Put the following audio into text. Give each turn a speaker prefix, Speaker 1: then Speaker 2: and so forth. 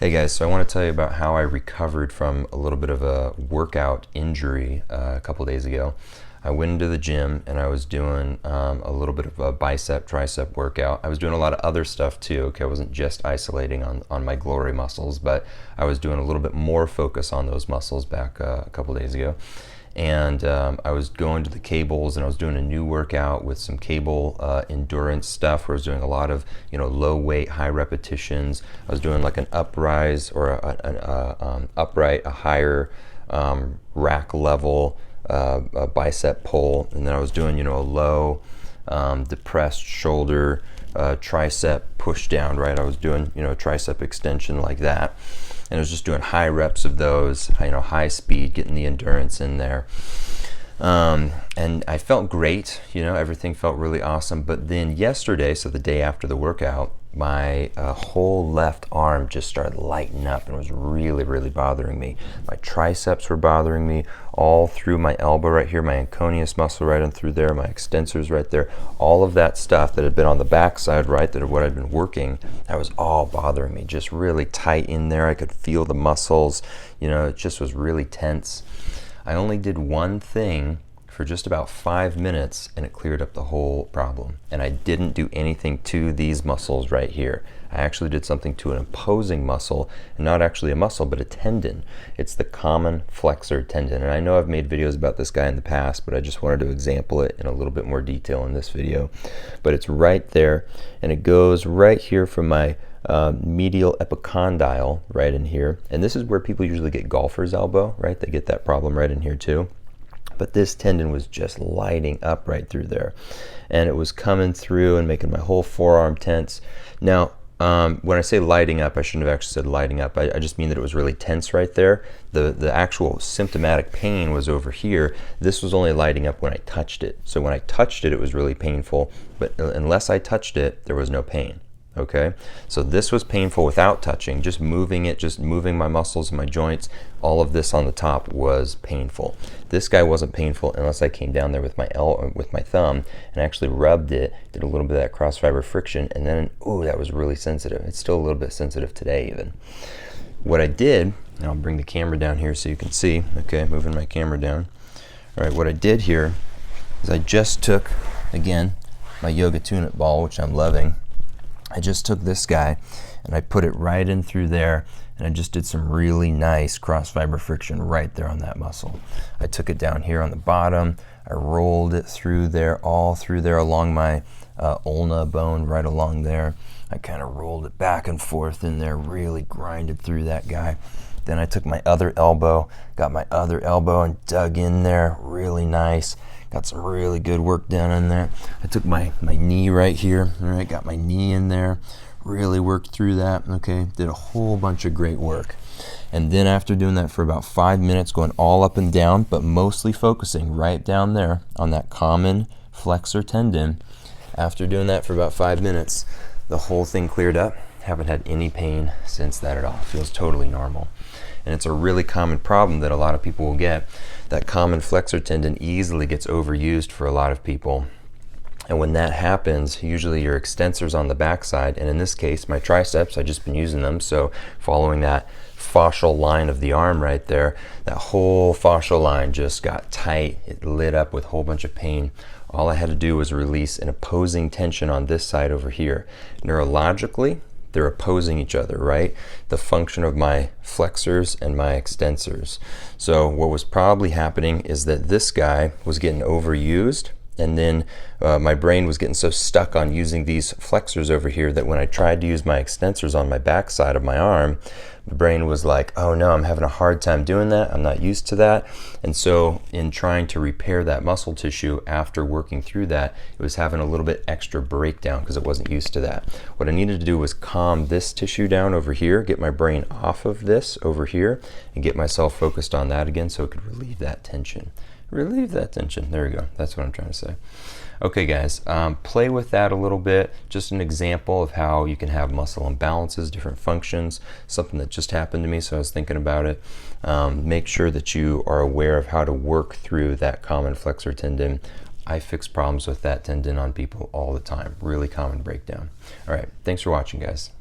Speaker 1: Hey guys, so I want to tell you about how I recovered from a little bit of a workout injury a couple days ago. I went into the gym and I was doing a little bit of a bicep tricep workout. I was doing a lot of other stuff too. Okay, I wasn't just isolating on my glory muscles, but I was doing a little bit more focus on those muscles back a couple days ago. And I was going to the cables and I was doing a new workout with some cable endurance stuff where I was doing a lot of low weight, high repetitions. I was doing like an uprise or an upright, a higher rack level a bicep pull, and then I was doing a low depressed shoulder tricep push down, right? I was doing tricep extension like that, and I was just doing high reps of those, high speed, getting the endurance in there. And I felt great, everything felt really awesome. But then yesterday, so the day after the workout, my whole left arm just started lighting up and was really, really bothering me. My triceps were bothering me all through my elbow right here, my anconeus muscle right in through there, my extensors right there. All of that stuff that had been on the backside, right, that what I'd been working, that was all bothering me, just really tight in there. I could feel the muscles, it just was really tense. I only did one thing for just about 5 minutes and it cleared up the whole problem. And I didn't do anything to these muscles right here. I actually did something to an opposing muscle, and not actually a muscle, but a tendon. It's the common flexor tendon. And I know I've made videos about this guy in the past, but I just wanted to example it in a little bit more detail in this video. But it's right there, and it goes right here from my medial epicondyle right in here. And this is where people usually get golfer's elbow, right? They get that problem right in here too. But this tendon was just lighting up right through there, and it was coming through and making my whole forearm tense. Now, when I say lighting up, I shouldn't have actually said lighting up. I just mean that it was really tense right there. The actual symptomatic pain was over here. This was only lighting up when I touched it. So when I touched it, it was really painful, but unless I touched it, there was no pain. Okay, so this was painful without touching, just moving it, just moving my muscles and my joints. All of this on the top was painful. This guy wasn't painful unless I came down there with my thumb and actually rubbed it, did a little bit of that cross fiber friction, and then, ooh, that was really sensitive. It's still a little bit sensitive today even. What I did, and I'll bring the camera down here so you can see, okay, moving my camera down. All right, what I did here is I just took, again, my yoga tune-up ball, which I'm loving. I just took this guy and I put it right in through there, and I just did some really nice cross fiber friction right there on that muscle. I took it down here on the bottom, I rolled it through there, all through there along my ulna bone, right along there. I kind of rolled it back and forth in there, really grinded through that guy. Then I took my other elbow, got my other elbow and dug in there, really nice. Got some really good work done in there. I took my knee right here, all right, got my knee in there, really worked through that, okay, did a whole bunch of great work. And then after doing that for about 5 minutes, going all up and down, but mostly focusing right down there on that common flexor tendon, after doing that for about 5 minutes, the whole thing cleared up. Haven't had any pain since that at all. Feels totally normal. And it's a really common problem that a lot of people will get. That common flexor tendon easily gets overused for a lot of people. And when that happens, usually your extensors on the backside, and in this case, my triceps, I've just been using them, so following that fascial line of the arm right there, that whole fascial line just got tight. It lit up with a whole bunch of pain. All I had to do was release an opposing tension on this side over here. Neurologically, they're opposing each other, right? The function of my flexors and my extensors. So what was probably happening is that this guy was getting overused, and then my brain was getting so stuck on using these flexors over here that when I tried to use my extensors on my back side of my arm, the brain was like, oh no, I'm having a hard time doing that. I'm not used to that. And so in trying to repair that muscle tissue after working through that, it was having a little bit extra breakdown because it wasn't used to that. What I needed to do was calm this tissue down over here, get my brain off of this over here, and get myself focused on that again so it could relieve that tension. Relieve that tension. There we go. That's what I'm trying to say. Okay guys, play with that a little bit. Just an example of how you can have muscle imbalances, different functions, something that just happened to me, so I was thinking about it. Make sure that you are aware of how to work through that common flexor tendon. I fix problems with that tendon on people all the time. Really common breakdown. All right, thanks for watching guys.